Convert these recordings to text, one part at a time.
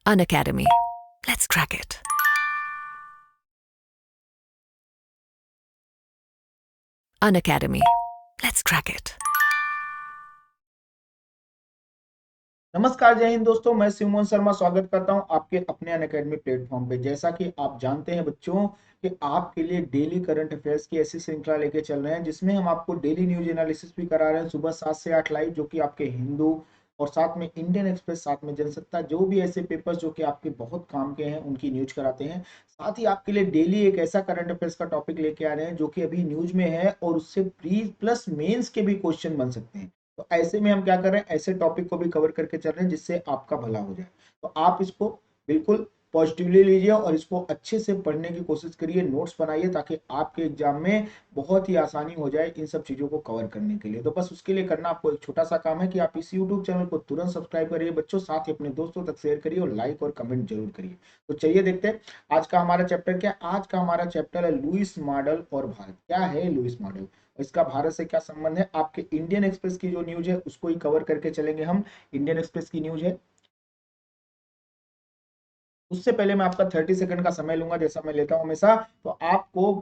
Unacademy. Let's crack it. Unacademy. Let's crack it. नमस्कार, जय हिंद दोस्तों। मैं शिवमोहन शर्मा स्वागत करता हूं आपके अपने अनअकैडमी प्लेटफॉर्म पे। जैसा कि आप जानते हैं बच्चों कि आपके लिए डेली करंट अफेयर्स की ऐसी श्रृंखला लेके चल रहे हैं जिसमें हम आपको डेली न्यूज एनालिसिस भी करा रहे हैं सुबह 7 से 8 लाइव, जो कि आपके हिंदू और साथ में इंडियन एक्सप्रेस, साथ में जनसत्ता, जो भी ऐसे पेपर्स जो कि आपके बहुत काम के हैं उनकी न्यूज कराते हैं। साथ ही आपके लिए डेली एक ऐसा करंट अफेयर्स का टॉपिक लेके आ रहे हैं जो कि अभी न्यूज में है और उससे प्री प्लस मेंस के भी क्वेश्चन बन सकते हैं। तो ऐसे में हम क्या कर रहे हैं, ऐसे टॉपिक को भी कवर करके चल रहे हैं जिससे आपका भला हो जाए। तो आप इसको बिल्कुल पॉजिटिवली लीजिए और इसको अच्छे से पढ़ने की कोशिश करिए, नोट्स बनाइए, ताकि आपके एग्जाम में बहुत ही आसानी हो जाए इन सब चीजों को कवर करने के लिए। तो बस उसके लिए करना आपको एक छोटा सा काम है कि आप इस यूट्यूब चैनल को तुरंत सब्सक्राइब करिए बच्चों, साथ ही अपने दोस्तों तक शेयर करिए और लाइक और कमेंट जरूर करिए। तो चलिए देखते हैं आज का हमारा चैप्टर क्या है। आज का हमारा चैप्टर है लुईस मॉडल और भारत। क्या है लुईस मॉडल, इसका भारत से क्या संबंध है। आपके इंडियन एक्सप्रेस की जो न्यूज है उसको ही कवर करके चलेंगे हम। इंडियन एक्सप्रेस की न्यूज है, उससे पहले मैं आपका 30 सेकंड का समय लूंगा जैसा मैं लेता हूं हमेशा। तो आपको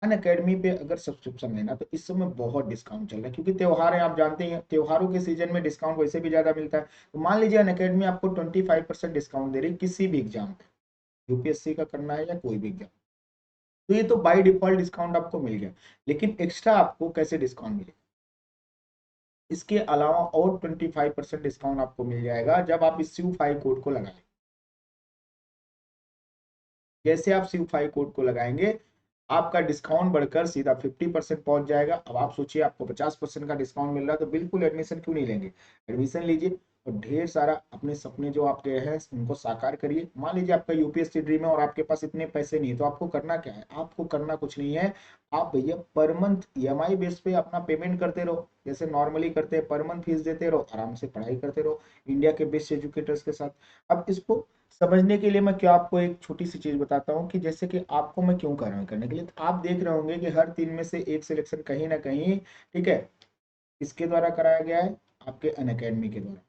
अन अकेडमी पे अगर सब्सक्रिप्शन लेना तो इस समय बहुत डिस्काउंट चल रहा है, क्योंकि त्योहार है, आप जानते हैं त्योहारों के सीजन में डिस्काउंट वैसे भी ज्यादा मिलता है। तो मान लीजिए अन अकेडमी आपको 25% डिस्काउंट दे रही है किसी भी एग्जाम पे, यूपीएससी का करना है या कोई भी एग्जाम। तो ये तो बाय डिफॉल्ट डिस्काउंट आपको मिल गया, लेकिन एक्स्ट्रा आपको कैसे डिस्काउंट मिलेगा, इसके अलावा और 25% डिस्काउंट आपको मिल जाएगा जब आप इस SIV5 कोड को लगाएंगे। जैसे आप SIV5 कोड को लगाएंगे आपका डिस्काउंट बढ़कर सीधा 50% पहुंच जाएगा। अब आप सोचिए, आपको 50% का डिस्काउंट मिल रहा है तो बिल्कुल एडमिशन क्यों नहीं लेंगे। एडमिशन लीजिए और ढेर सारा अपने सपने जो आपके हैं उनको साकार करिए। मान लीजिए आपका यूपीएससी ड्रीम है और आपके पास इतने पैसे नहीं है, तो आपको करना क्या है, आपको करना कुछ नहीं है। आप भैया पर मंथ ईएमआई बेस पे अपना पेमेंट करते रहो, जैसे नॉर्मली करते हैं, पर मंथ फीस देते रहो, आराम से पढ़ाई करते रहो इंडिया के बेस्ट एजुकेटर्स के साथ। अब इसको समझने के लिए मैं क्या आपको एक छोटी सी चीज बताता हूँ कि जैसे कि आपको मैं क्यों कर रहा हूँ करने के लिए। तो आप देख रहे होंगे कि हर 3 में से एक सिलेक्शन कहीं ना कहीं, ठीक है, इसके द्वारा कराया गया है, आपके अन अकेडमी के द्वारा।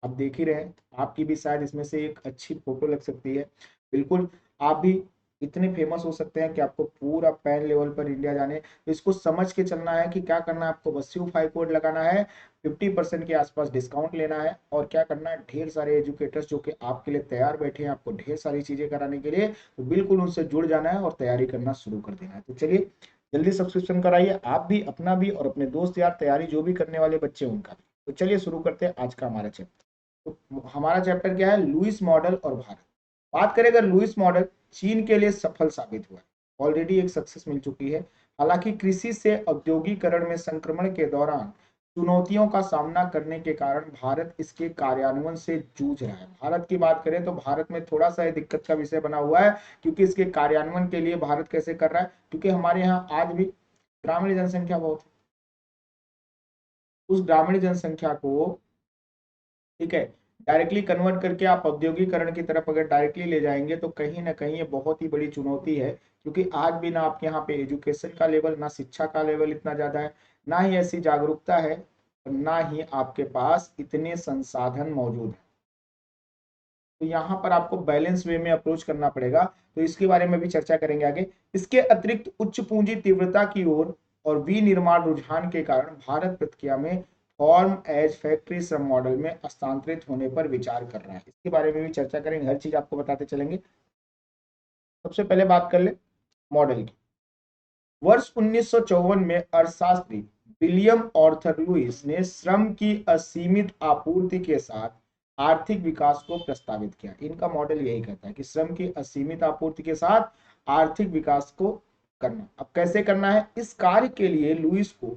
आप देख ही रहे हैं, आपकी भी शायद इसमें से एक अच्छी फोटो लग सकती है। बिल्कुल, आप भी इतने फेमस हो सकते हैं कि आपको पूरा पैन लेवल पर इंडिया जाने। तो इसको समझ के चलना है कि क्या करना है, आपको बस SIV5 कोड लगाना है, 50% के आसपास डिस्काउंट लेना है, और क्या करना है, ढेर सारे एजुकेटर्स जो कि आपके लिए तैयार बैठे हैं आपको ढेर सारी चीजें कराने के लिए, तो बिल्कुल उनसे जुड़ जाना है और तैयारी करना शुरू कर देना है। तो चलिए जल्दी सब्सक्रिप्शन कराइए, आप भी, अपना भी, और अपने दोस्त यार तैयारी जो भी करने वाले बच्चे उनका भी। तो चलिए शुरू करते हैं आज का हमारा चैप्टर। तो हमारा चैप्टर क्या है, लुईस मॉडल और भारत। बात करें अगर लुईस मॉडल चीन के लिए सफल साबित हुआ है, ऑलरेडी एक सक्सेस मिल चुकी है। हालांकि कृषि से औद्योगिकरण में संक्रमण के दौरान चुनौतियों का सामना करने के कारण भारत इसके कार्यान्वयन से जूझ रहा है। भारत की बात करें तो भारत में थोड़ा सा दिक्कत का विषय बना हुआ है, क्योंकि इसके कार्यान्वयन के लिए भारत कैसे कर रहा है, क्योंकि हमारे यहाँ आज भी ग्रामीण जनसंख्या बहुत है। उस ग्रामीण जनसंख्या को, ठीक है, डायरेक्टली कन्वर्ट करके आप औद्योगिकरण की तरफ अगर डायरेक्टली ले जाएंगे तो कहीं ना कहीं ये बहुत ही बड़ी चुनौती है, क्योंकि आज भी ना आपके यहाँ पे एजुकेशन का लेवल, ना शिक्षा का लेवल इतना ज्यादा है, ना ही ऐसी जागरूकता है, और ना ही आपके पास इतने संसाधन मौजूद हैं। तो यहाँ पर आपको बैलेंस वे में अप्रोच करना पड़ेगा। तो इसके बारे में भी चर्चा करेंगे आगे। इसके अतिरिक्त उच्च पूंजी तीव्रता की ओर और विनिर्माण रुझान के कारण भारत प्रक्रिया में फॉर्म एज फैक्ट्री श्रम मॉडल में हस्तांतरित होने पर विचार कर रहा है। इसके बारे में भी चर्चा करेंगे, हर चीज आपको बताते चलेंगे। सबसे पहले बात कर ले मॉडल की। वर्ष 1954 में अर्थशास्त्री विलियम ऑर्थर लुईस ने श्रम की असीमित आपूर्ति के साथ आर्थिक विकास को प्रस्तावित किया। इनका मॉडल यही कहता है कि श्रम की असीमित आपूर्ति के साथ आर्थिक विकास को करना। अब कैसे करना है, इस कार्य के लिए लुईस को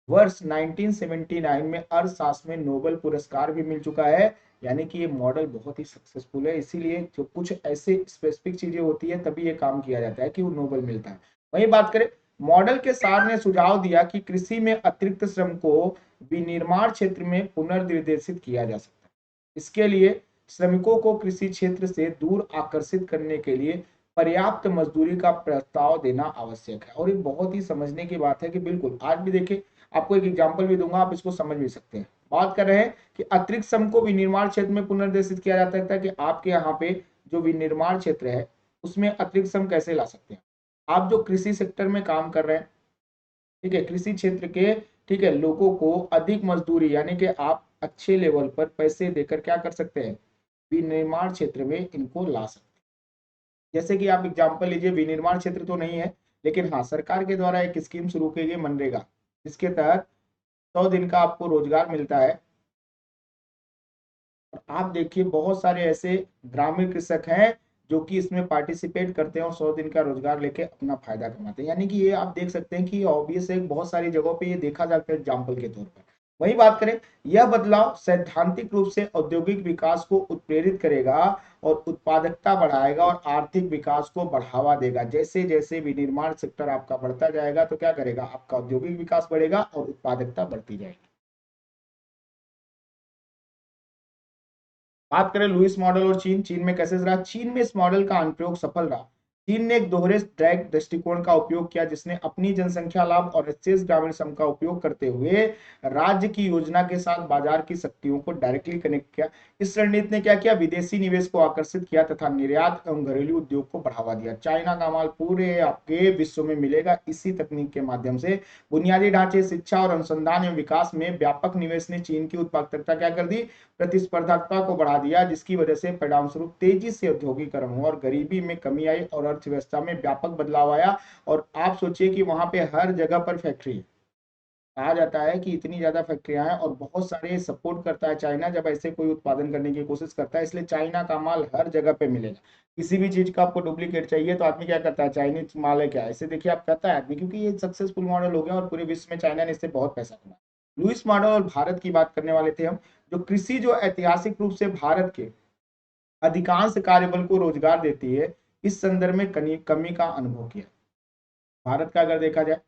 वर्ष 1979 में अर्थशास्त्र में नोबेल पुरस्कार भी मिल चुका है। यानी कि ये मॉडल बहुत ही सक्सेसफुल है, इसीलिए जो कुछ ऐसे स्पेसिफिक चीजें होती है तभी ये काम किया जाता है कि वो नोबेल मिलता है। वहीं बात करें, मॉडल के सार ने सुझाव दिया कि कृषि में अतिरिक्त श्रम को विनिर्माण क्षेत्र में पुनर्निर्देशित किया जा सकता है। इसके लिए श्रमिकों को कृषि क्षेत्र से दूर आकर्षित करने के लिए पर्याप्त मजदूरी का प्रस्ताव देना आवश्यक है। और ये बहुत ही समझने की बात है कि बिल्कुल आज भी देखिए, आपको एक एग्जांपल भी दूंगा, आप इसको समझ भी सकते हैं। बात कर रहे हैं कि अतिरिक्त श्रम को विनिर्माण क्षेत्र में पुनर्निर्देशित किया जा सकता है कि आपके यहाँ पे जो विनिर्माण क्षेत्र है उसमें अतिरिक्त श्रम कैसे ला सकते हैं। आप जो कृषि सेक्टर में काम कर रहे हैं, ठीक है, कृषि क्षेत्र के, ठीक है, लोगों को अधिक मजदूरी यानी कि आप अच्छे लेवल पर पैसे देकर क्या कर सकते हैं, विनिर्माण क्षेत्र में इनको ला सकते हैं। जैसे कि आप एग्जांपल लीजिए, विनिर्माण क्षेत्र तो नहीं है लेकिन हाँ सरकार के द्वारा एक स्कीम शुरू की गई मनरेगा, जिसके तहत 100 दिन का आपको रोजगार मिलता है। और आप देखिए बहुत सारे ऐसे ग्रामीण कृषक हैं जो कि इसमें पार्टिसिपेट करते हैं और 100 दिन का रोजगार लेके अपना फायदा कमाते हैं। यानी कि ये आप देख सकते हैं कि ऑब्वियस है, बहुत सारी जगहों पे ये देखा जाता है एग्जाम्पल के तौर पर। वही बात करें, यह बदलाव सैद्धांतिक रूप से औद्योगिक विकास को उत्प्रेरित करेगा और उत्पादकता बढ़ाएगा और आर्थिक विकास को बढ़ावा देगा। जैसे जैसे विनिर्माण सेक्टर आपका बढ़ता जाएगा तो क्या करेगा, आपका औद्योगिक विकास बढ़ेगा और उत्पादकता बढ़ती जाएगी। बात करें लुईस मॉडल और चीन में कैसे रहा। चीन में इस मॉडल का अनुप्रयोग सफल रहा। चीन ने एक दोहरे ट्रैक दृष्टिकोण का उपयोग किया, जिसने अपनी जनसंख्या लाभ और शेष ग्रामीण श्रम का उपयोग करते हुए राज्य की योजना के साथ बाजार की शक्तियों को डायरेक्टली कनेक्ट किया। इस रणनीति ने क्या किया, विदेशी निवेश को आकर्षित किया तथा निर्यात एवं घरेलू उद्योग को बढ़ावा दिया। चाइना का माल पूरे आपके विश्व में मिलेगा इसी तकनीक के माध्यम से। बुनियादी ढांचे, शिक्षा और अनुसंधान एवं विकास में व्यापक निवेश ने चीन की उत्पादकता क्या कर दी, प्रतिस्पर्धात्मकता को बढ़ा दिया, जिसकी वजह से परिणाम स्वरूप तेजी से औद्योगिकरण हुआ और गरीबी में कमी आई और अर्थव्यवस्था में व्यापक बदलाव आया। और आप सोचिए कि वहां पे हर जगह पर फैक्ट्री है, कहा जाता है कि इतनी ज्यादा फैक्ट्रियां हैं और बहुत सारे सपोर्ट करता है चाइना जब ऐसे कोई उत्पादन करने की कोशिश करता है, इसलिए चाइना का माल हर जगह पे मिलेगा। किसी भी चीज का आपको डुप्लीकेट चाहिए तो आदमी क्या करता है, चाइनीज माल है क्या, ऐसे देखिए आप कहता है आदमी, क्योंकि ये सक्सेसफुल मॉडल हो गया और पूरे विश्व में चाइना ने इससे बहुत पैसा कमाया। लुईस मॉडल और भारत की बात करने वाले थे हम। जो कृषि जो ऐतिहासिक रूप से भारत के अधिकांश कार्यबल को रोजगार देती है, इस संदर्भ में कमी का अनुभव किया। भारत का अगर देखा जाए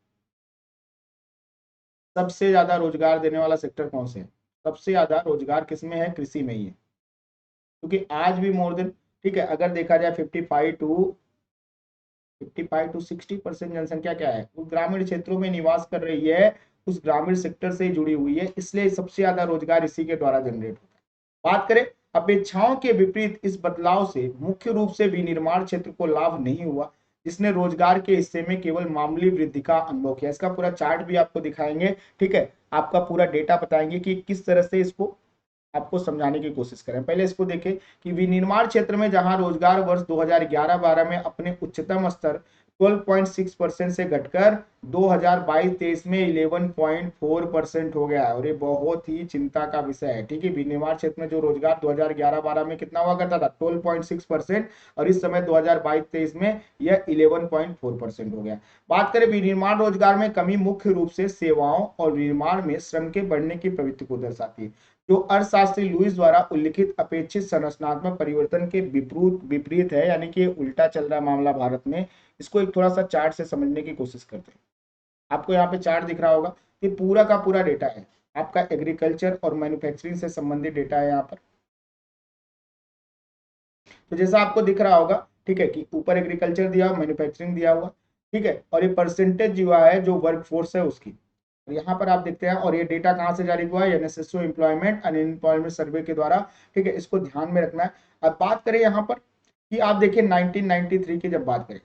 सबसे ज्यादा रोजगार देने वाला सेक्टर कौन से है, सबसे ज्यादा रोजगार किसमें है, कृषि में ही है। क्योंकि आज भी मोर देन, ठीक है, अगर देखा जाए 55 टू 60% जनसंख्या क्या है, वो ग्रामीण क्षेत्रों में निवास कर रही है, उस ग्रामीण सेक्टर से जुड़ी हुई है, इसलिए सबसे ज्यादा रोजगार इसी के द्वारा जनरेट होता है। बात करें अपेक्षाओं के विपरीत इस बदलाव से मुख्य रूप से विनिर्माण क्षेत्र को लाभ नहीं हुआ, जिसने रोजगार के हिस्से में केवल मामूली वृद्धि का अनुभव किया। इसका पूरा चार्ट भी आपको दिखाएंगे, ठीक है, आपका पूरा डेटा बताएंगे कि किस तरह से इसको आपको समझाने की कोशिश करें। पहले इसको देखें कि विनिर्माण क्षेत्र में जहां रोजगार वर्ष 2011-12 में अपने उच्चतम स्तर 12.6% से घटकर 2022-23 में 11.4% हो गया है और ये बहुत ही चिंता का विषय है। ठीक है, विनिर्माण क्षेत्र में जो रोजगार 2011-12 में कितना हुआ करता था, 12.6%, और इस समय 2022-23 में यह 11.4% हो गया। बात करें विनिर्माण रोजगार में कमी मुख्य रूप से सेवाओं और निर्माण में श्रम के बढ़ने की प्रवृत्ति को दर्शाती है। जो अर्थशास्त्री लुईस द्वारा उल्लिखित अपेक्षित संरचनात्मक परिवर्तन के विपरीत है, यानी कि उल्टा चल रहा मामला भारत में। इसको एक थोड़ा सा चार्ट से समझने की कोशिश करते हैं। आपको यहाँ पे चार्ट दिख रहा होगा, ये पूरा का पूरा डेटा है आपका एग्रीकल्चर और मैन्युफैक्चरिंग से संबंधित डेटा है यहाँ पर। तो जैसा आपको दिख रहा होगा, ठीक है, कि ऊपर एग्रीकल्चर दिया हुआ, मैन्युफैक्चरिंग दिया हुआ, ठीक है, और ये परसेंटेज जो है जो वर्क फोर्स है उसकी, और यहाँ पर आप देखते हैं। और ये डेटा कहाँ से जारी हुआ है, एनएसएसओ एम्प्लॉयमेंट एंड अनएम्प्लॉयमेंट सर्वे के द्वारा। ठीक है, इसको ध्यान में रखना है। अब बात करें यहाँ पर कि आप देखिए 1993 की जब बात करें,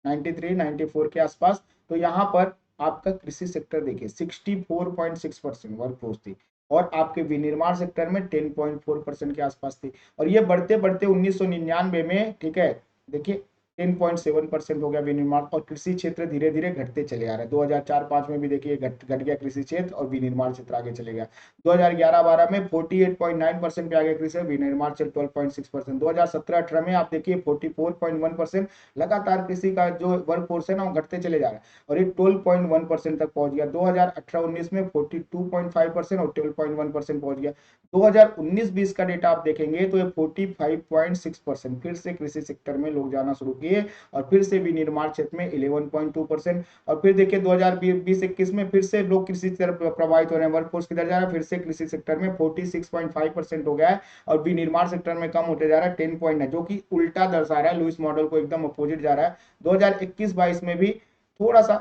93-94 के आसपास, तो यहाँ पर आपका कृषि सेक्टर देखिए 64.6% वर्क फोर्स थी और आपके विनिर्माण सेक्टर में 10.4% के आसपास थी। और ये बढ़ते बढ़ते 1999 में, ठीक है, देखिए 10.7% हो गया विनिर्माण, और कृषि क्षेत्र धीरे धीरे घटते चले आ रहे हैं। 2004-05 में भी देखिए घट गया कृषि क्षेत्र और विनिर्माण क्षेत्र आगे चले गया। 2011-12 में 48.9% पे आ गया कृषि, विनिर्माण क्षेत्र 12.6%। 2017-18 में आप देखिए 44.1%, लगातार कृषि का जो वर्क फोर्स है ना वो घटते चले जा रहा है और ये 12.1% तक पहुंच गया। 2018-19 में 42.5% और 12.1% पहुंच गया। 2019-20 का डेटा आप देखेंगे तो ये 45.6%, फिर से कृषि सेक्टर में लोग जाना शुरू किए और फिर से विनिर्माण क्षेत्र में 11.2%। और फिर देखिए 2020-21 में फिर से लोग कृषि की तरफ प्रभावित हो रहे हैं, वर्कफोर्स किधर जा रहा है, फिर से कृषि सेक्टर में 46.5% हो गया है और विनिर्माण सेक्टर में कम होते जा रहा है 10.9, जो कि उल्टा दर्शा रहा है, लुईस मॉडल को एकदम अपोजिट जा रहा है। 2021-22 में भी थोड़ा सा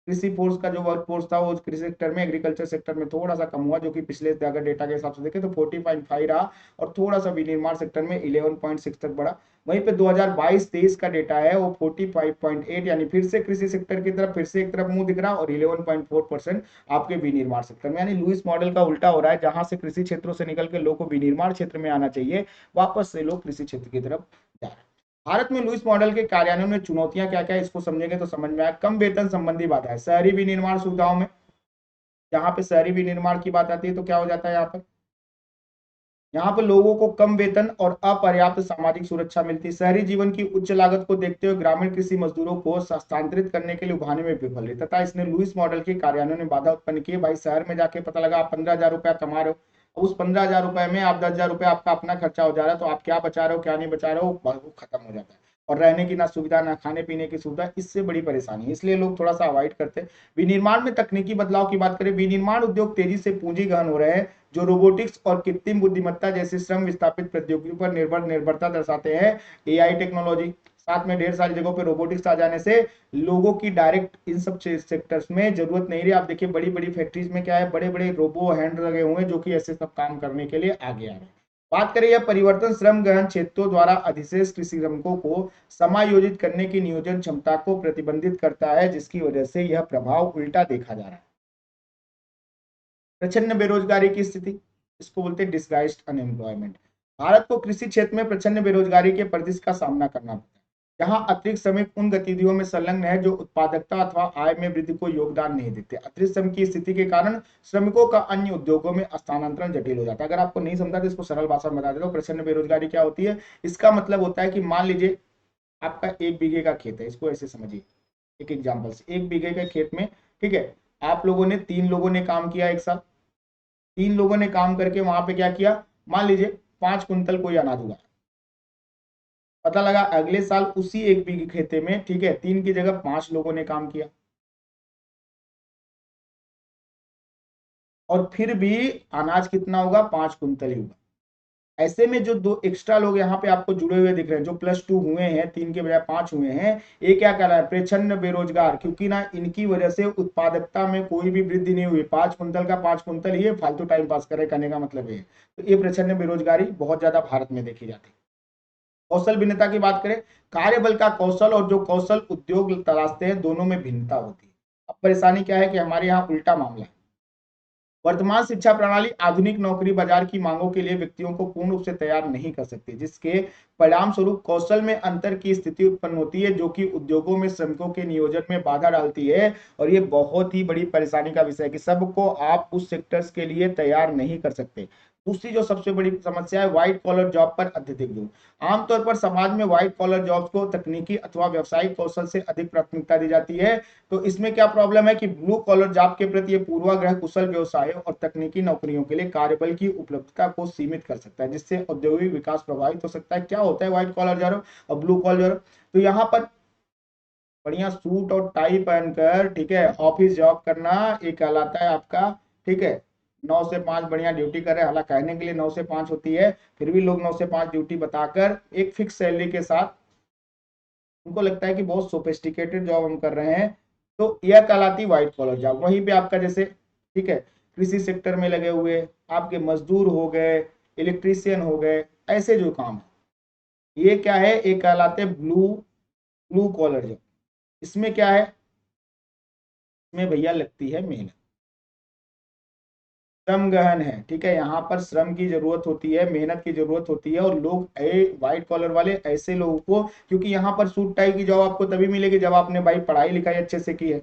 कृषि फोर्स का जो वर्क फोर्स था वो कृषि सेक्टर में, एग्रीकल्चर सेक्टर में थोड़ा सा कम हुआ, जो कि पिछले अगर डेटा के हिसाब से देखें तो 40.5 रहा, और थोड़ा सा विनिर्माण सेक्टर में 11.6 तक बढ़ा। वहीं पे 2022-23 का डेटा है वो 45.8, यानी फिर से कृषि सेक्टर की तरफ फिर से एक तरफ मुंह दिख रहा, और 11.4% आपके विनिर्माण सेक्टर में, यानी लुईस मॉडल का उल्टा हो रहा है। जहां से कृषि क्षेत्रों से निकल के लोग को विनिर्माण क्षेत्र में आना चाहिए, वापस से लोग कृषि क्षेत्र की तरफ जा रहे हैं। भारत में लुईस मॉडल के कार्यान्वयन में चुनौतियां क्या क्या है, इसको समझेंगे तो समझ में आया। कम वेतन संबंधी बाधाएं, शहरी विनिर्माण सुविधाओं में, जहां पे शहरी विनिर्माण की बात आती है तो क्या हो जाता है, यहाँ पर लोगों को कम वेतन और अपर्याप्त सामाजिक सुरक्षा मिलती है। शहरी जीवन की उच्च लागत को देखते हुए ग्रामीण कृषि मजदूरों को हस्तांतरित करने के लिए उभारने में विफल रही, तथा इसने लुईस मॉडल के कार्यान्वयन में बाधा उत्पन्न की है। भाई शहर में जाके पता लगा आप 15,000 रुपया कमा रहे हो, उस 15,000 रुपए में आप 10,000 रुपया आपका अपना खर्चा हो जा रहा है, तो आप क्या बचा रहे हो क्या नहीं बचा रहे हो वो खत्म हो जाता है। और रहने की ना सुविधा ना खाने पीने की सुविधा, इससे बड़ी परेशानी है, इसलिए लोग थोड़ा सा अवॉइड करते हैं। विनिर्माण में तकनीकी बदलाव की बात करें, विनिर्माण उद्योग तेजी से पूंजी गहन हो रहे हैं, जो रोबोटिक्स और कृत्रिम बुद्धिमत्ता जैसे श्रम विस्थापित प्रौद्योगिकी पर निर्भरता दर्शाते हैं। एआई टेक्नोलॉजी, साथ में ढेर सारी जगहों पे रोबोटिक्स आ जाने से लोगों की डायरेक्ट इन सब सेक्टर्स में जरूरत नहीं रही। आप देखिए बड़ी बड़ी फैक्ट्रीज में क्या है, बड़े बड़े रोबो हैंड लगे हुए हैं जो कि ऐसे सब काम करने के लिए आगे आ रहे हैं। बात करें यह परिवर्तन श्रम गहन क्षेत्रों द्वारा अधिशेष कृषि श्रमिकों को समायोजित करने की नियोजन क्षमता को प्रतिबंधित करता है, जिसकी वजह से यह प्रभाव उल्टा देखा जा रहा है। प्रचंड बेरोजगारी की स्थिति, इसको बोलते हैं डिस्गाइज्ड अनएम्प्लॉयमेंट। भारत को कृषि क्षेत्र में प्रचंड बेरोजगारी के परिदृश्य का सामना करना पड़ता है, जहां अतिरिक्त श्रमिक उन गतिविधियों में संलग्न है जो उत्पादकता अथवा आय में वृद्धि को योगदान नहीं देते। अतिरिक्त श्रम की स्थिति के कारण श्रमिकों का अन्य उद्योगों में स्थानांतरण जटिल हो जाता है। अगर आपको नहीं समझा तो इसको सरल भाषा में बता देता हूँ। प्रचंड बेरोजगारी क्या होती है, इसका मतलब होता है कि मान लीजिए आपका 1 बीघे का खेत है, इसको ऐसे समझिए एक एग्जाम्पल से। 1 बीघे के खेत में, ठीक है, आप लोगों ने 3 लोगों ने काम किया एक साथ, 3 लोगों ने काम करके वहां पे क्या किया, मान लीजिए 5 कुंतल कोई अनाज उगाया। पता लगा अगले साल उसी 1 बीघे खेते में, ठीक है, 3 की जगह 5 लोगों ने काम किया, और फिर भी अनाज कितना होगा, 5 कुंतल ही होगा। ऐसे में जो 2 एक्स्ट्रा लोग यहाँ पे आपको जुड़े हुए दिख रहे हैं, जो +2 हुए हैं, 3 के बजाय 5 हुए हैं, ये क्या कह रहा है, प्रचंड बेरोजगार, क्योंकि ना इनकी वजह से उत्पादकता में कोई भी वृद्धि नहीं हुई। 5 कुंतल का 5 कुंतल ही फालतू टाइम पास करे, करने का मतलब ये। तो ये प्रचंड बेरोजगारी बहुत ज्यादा भारत में देखी जाती है। कौशल भिन्नता की बात करें, कार्यबल का कौशल और जो कौशल उद्योग तलाशते हैं, दोनों में भिन्नता होती है। अब परेशानी क्या है कि हमारे यहाँ उल्टा मामला है। वर्तमान शिक्षा प्रणाली आधुनिक नौकरी बाजार की मांगों के लिए व्यक्तियों को पूर्ण रूप से तैयार नहीं कर सकती, जिसके परिणाम स्वरूप कौशल में अंतर की स्थिति उत्पन्न होती है, जो कि उद्योगों में श्रमिकों के नियोजन में बाधा डालती है। और ये बहुत ही बड़ी परेशानी का विषय है कि सबको आप उस सेक्टर्स के लिए तैयार नहीं कर सकते। दूसरी जो सबसे बड़ी समस्या है, व्हाइट कॉलर जॉब पर अत्यधिक जोर। आमतौर पर समाज में व्हाइट कॉलर जॉब्स को तकनीकी अथवा व्यावसायिक कौशल से अधिक प्राथमिकता दी जाती है। तो इसमें क्या प्रॉब्लम है कि ब्लू कॉलर जॉब के प्रति ये पूर्वाग्रह कुशल व्यवसायों और तकनीकी नौकरियों के लिए कार्यबल की उपलब्धता को सीमित कर सकता है, जिससे औद्योगिक विकास प्रभावित हो सकता है। क्या होता है व्हाइट कॉलर जॉब और ब्लू कॉलर, तो यहाँ पर बढ़िया सूट और टाई पहनकर, ठीक है, ऑफिस जॉब करना एक कहलाता है आपका, ठीक है, 9 से 5 बढ़िया ड्यूटी कर रहे हैं। हालांकि कहने के लिए 9 से 5 होती है, फिर भी लोग 9 से 5 ड्यूटी बताकर एक फिक्स सैलरी के साथ, उनको लगता है कि बहुत सोफिस्टिकेटेड जॉब हम कर रहे हैं, तो यह कहलाती है व्हाइट कॉलर जॉब। वहीं पे आपका जैसे, ठीक है, कृषि सेक्टर में लगे हुए आपके मजदूर हो गए, इलेक्ट्रीशियन हो गए, ऐसे जो काम है, ये क्या है, एक कहलाते हैं ब्लू ब्लू कॉलर जॉब। इसमें क्या है, इसमें भैया लगती है मेहनत, श्रम गहन है, ठीक है, यहाँ पर श्रम की जरूरत होती है, मेहनत की जरूरत होती है। और लोग व्हाइट कॉलर वाले ऐसे लोगों को, क्योंकि यहाँ पर सूट टाई की जॉब आपको तभी मिलेगी जब आपने भाई पढ़ाई लिखाई अच्छे से की है,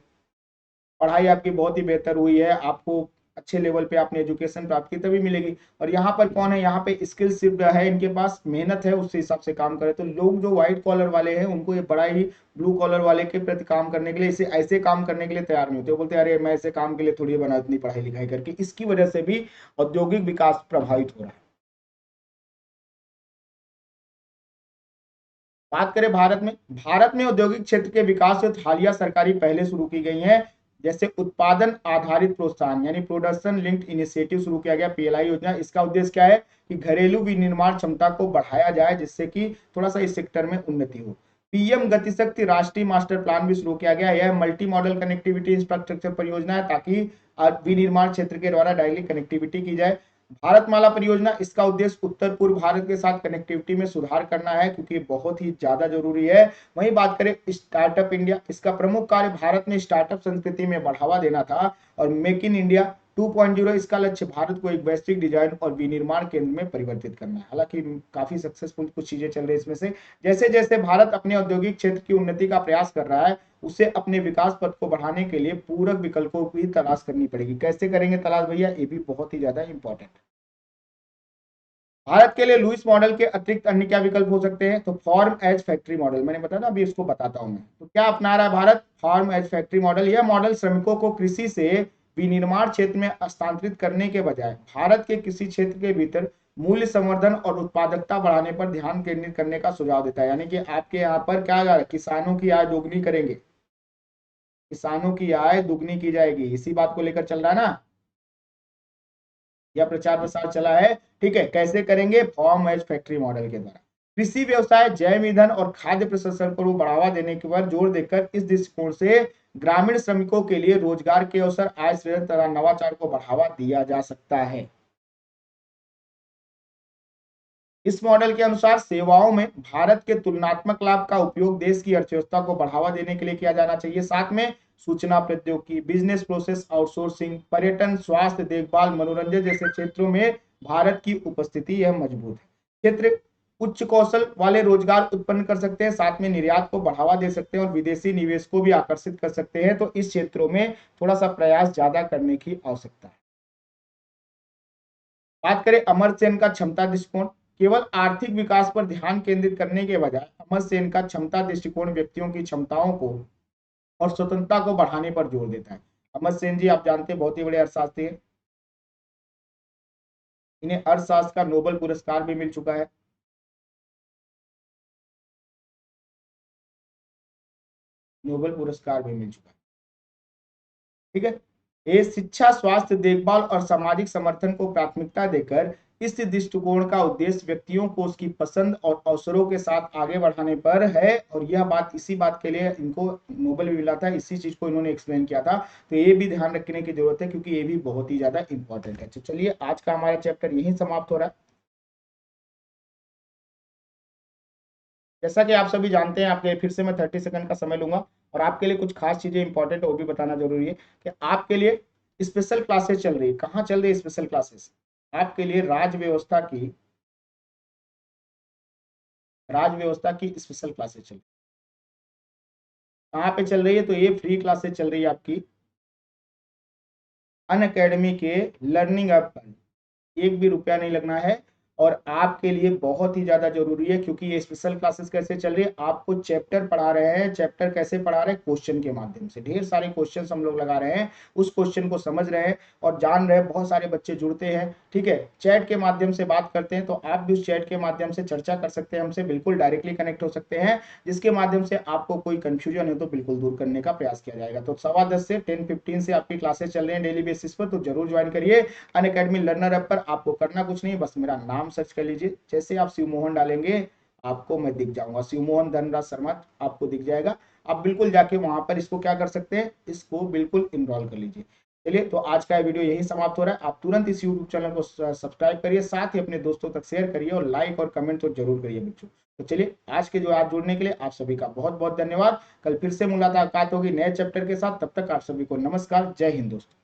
पढ़ाई आपकी बहुत ही बेहतर हुई है, आपको अच्छे लेवल पे आपने एजुकेशन प्राप्त की, तभी मिलेगी। और यहाँ पर कौन है, यहाँ पे स्किल सिर्फ है, इनके पास मेहनत है, उस हिसाब से काम करे। तो लोग जो व्हाइट कॉलर वाले हैं उनको ये बड़ा ही ब्लू कॉलर वाले के प्रति काम करने के लिए, इसे ऐसे काम करने के लिए तैयार नहीं होते। वो बोलते हैं अरे मैं ऐसे काम के लिए थोड़ी बना इतनी पढ़ाई लिखाई करके। इसकी वजह से भी औद्योगिक विकास प्रभावित हो रहा है। बात करें भारत में औद्योगिक क्षेत्र के विकास से हालिया सरकारी पहले शुरू की गई हैं, जैसे उत्पादन आधारित प्रोत्साहन यानी प्रोडक्शन लिंक्ड इनिशिएटिव शुरू किया गया, पीएलआई योजना। इसका उद्देश्य क्या है कि घरेलू विनिर्माण क्षमता को बढ़ाया जाए, जिससे कि थोड़ा सा इस सेक्टर में उन्नति हो। पीएम गतिशक्ति राष्ट्रीय मास्टर प्लान भी शुरू किया गया। यह मल्टी मॉडल कनेक्टिविटी इंफ्रास्ट्रक्चर परियोजना है ताकि विनिर्माण क्षेत्र के द्वारा डायरेक्टली कनेक्टिविटी की जाए। भारतमाला परियोजना, इसका उद्देश्य उत्तर पूर्व भारत के साथ कनेक्टिविटी में सुधार करना है क्योंकि बहुत ही ज्यादा जरूरी है। वहीं बात करें स्टार्टअप इंडिया, इसका प्रमुख कार्य भारत में स्टार्टअप संस्कृति में बढ़ावा देना था। और मेक इन इंडिया 2.0, इसका लक्ष्य भारत को एक वैश्विक डिजाइन और विनिर्माण केंद्र में परिवर्तित करना है। हालांकि काफी सक्सेसफुल कुछ चीजें चल रही है इसमें से। जैसे जैसे भारत अपने औद्योगिक क्षेत्र की उन्नति का प्रयास कर रहा है, उसे अपने विकास पथ को बढ़ाने के लिए पूरक विकल्पों की तलाश करनी पड़ेगी। कैसे करेंगे तलाश भैया, ये भी बहुत ही ज्यादा इंपॉर्टेंट है। भारत के लिए लुईस मॉडल के अतिरिक्त अन्य क्या विकल्प हो सकते हैं? तो फॉर्म एज फैक्ट्री मॉडल, मैंने बताया ना, अभी इसको बताता हूं मैं। तो क्या अपना रहा है भारत? Farm as factory model. यह मॉडल श्रमिकों को कृषि से विनिर्माण क्षेत्र में हस्तांतरित करने के बजाय भारत के किसी क्षेत्र के भीतर मूल्य संवर्धन और उत्पादकता बढ़ाने पर ध्यान केंद्रित करने का सुझाव देता है। यानी कि आपके यहाँ पर क्या, किसानों की आय दोगुनी करेंगे, किसानों की आय दुगनी की जाएगी, इसी बात को लेकर चल रहा है ना, या प्रचार प्रसार चला है। ठीक है, कैसे करेंगे? फॉर्म एज फैक्ट्री मॉडल के द्वारा। कृषि व्यवसाय, जैव ईंधन और खाद्य प्रसंस्करण को बढ़ावा देने के पर जोर देकर इस दृष्टिकोण से ग्रामीण श्रमिकों के लिए रोजगार के अवसर, आय सृजन तथा नवाचार को बढ़ावा दिया जा सकता है। इस मॉडल के अनुसार सेवाओं में भारत के तुलनात्मक लाभ का उपयोग देश की अर्थव्यवस्था को बढ़ावा देने के लिए किया जाना चाहिए। साथ में सूचना प्रौद्योगिकी, बिजनेस प्रोसेस आउटसोर्सिंग, पर्यटन, स्वास्थ्य देखभाल, मनोरंजन जैसे क्षेत्रों में भारत की उपस्थिति यह मजबूत है। क्षेत्र उच्च कौशल वाले रोजगार उत्पन्न कर सकते हैं, साथ में निर्यात को बढ़ावा दे सकते हैं और विदेशी निवेश को भी आकर्षित कर सकते हैं। तो इस क्षेत्रों में थोड़ा सा प्रयास ज्यादा करने की आवश्यकता है। बात करें अमर्त्य सेन का क्षमता दृष्टिकोण, केवल आर्थिक विकास पर ध्यान केंद्रित करने के बजाय अमर्त्य सेन का क्षमता दृष्टिकोण व्यक्तियों की क्षमताओं को और स्वतंत्रता को बढ़ाने पर जोर देता है। अमर्त्य सेन जी आप जानते हैं बहुत ही बड़े अर्थशास्त्री हैं, इन्हें अर्थशास्त्र का नोबेल पुरस्कार भी मिल चुका है। नोबेल पुरस्कार भी मिल चुका है। ठीक है, ये शिक्षा, स्वास्थ्य देखभाल और सामाजिक समर्थन को प्राथमिकता देकर इस दृष्टिकोण का उद्देश्य व्यक्तियों को उसकी पसंद और अवसरों के साथ आगे बढ़ाने पर है। और यह बात, इसी बात के लिए इनको नोबेल भी मिला था, इसी चीज को इन्होंने एक्सप्लेन किया था। तो ये भी ध्यान रखने की जरूरत है क्योंकि ये भी बहुत ही ज्यादा इंपॉर्टेंट है। तो चलिए आज का हमारा चैप्टर यही समाप्त हो रहा है। जैसा कि आप सभी जानते हैं, आपके फिर से मैं 30 सेकंड का समय लूंगा और आपके लिए कुछ खास चीजें इंपॉर्टेंट है वो भी बताना जरूरी है कि आपके लिए स्पेशल क्लासेस चल रही है। कहाँ चल रही है स्पेशल क्लासेस? आपके लिए राज व्यवस्था की स्पेशल क्लासेस चल रही है। कहाँ पे चल रही है? तो ये फ्री क्लासेस चल रही है आपकी अनअकैडमी के लर्निंग ऐप पर। एक भी रुपया नहीं लगना है और आपके लिए बहुत ही ज्यादा जरूरी है क्योंकि ये स्पेशल क्लासेस कैसे चल रही है, आपको चैप्टर पढ़ा रहे हैं। चैप्टर कैसे पढ़ा रहे हैं? क्वेश्चन के माध्यम से। ढेर सारे क्वेश्चन हम लोग लगा रहे हैं, उस क्वेश्चन को समझ रहे हैं और जान रहे हैं। बहुत सारे बच्चे जुड़ते हैं, ठीक है, चैट के माध्यम से बात करते हैं। तो आप भी उस चैट के माध्यम से चर्चा कर सकते हैं, हमसे बिल्कुल डायरेक्टली कनेक्ट हो सकते हैं, जिसके माध्यम से आपको कोई कंफ्यूजन है तो बिल्कुल दूर करने का प्रयास किया जाएगा। तो 10:15 से 10:15 से आपकी क्लासेस चल रही हैं डेली बेसिस पर, तो जरूर ज्वाइन करिए। अनअकैडमी लर्नर ऐप पर आपको करना कुछ नहीं, बस मेरा नाम सर्च कर लीजिए। जैसे आप शिव मोहन डालेंगे आपको मैं दिख जाऊंगा, शिव मोहन धनराज शर्मा आपको दिख जाएगा। आप बिल्कुल जाके वहां पर इसको क्या कर सकते हैं, इसको बिल्कुल इनरोल कर लीजिए। चलिए, तो आज का वीडियो यही समाप्त हो रहा है। आप तुरंत इस यूट्यूब चैनल को सब्सक्राइब करिए, साथ ही अपने दोस्तों तक शेयर करिए और लाइक और कमेंट तो जरूर करिए बच्चों। तो चलिए, आज के जो आज जुड़ने के लिए आप सभी का बहुत बहुत धन्यवाद। कल फिर से मुलाकात होगी नए चैप्टर के साथ, तब तक आप सभी को नमस्कार, जय हिंद दोस्तों।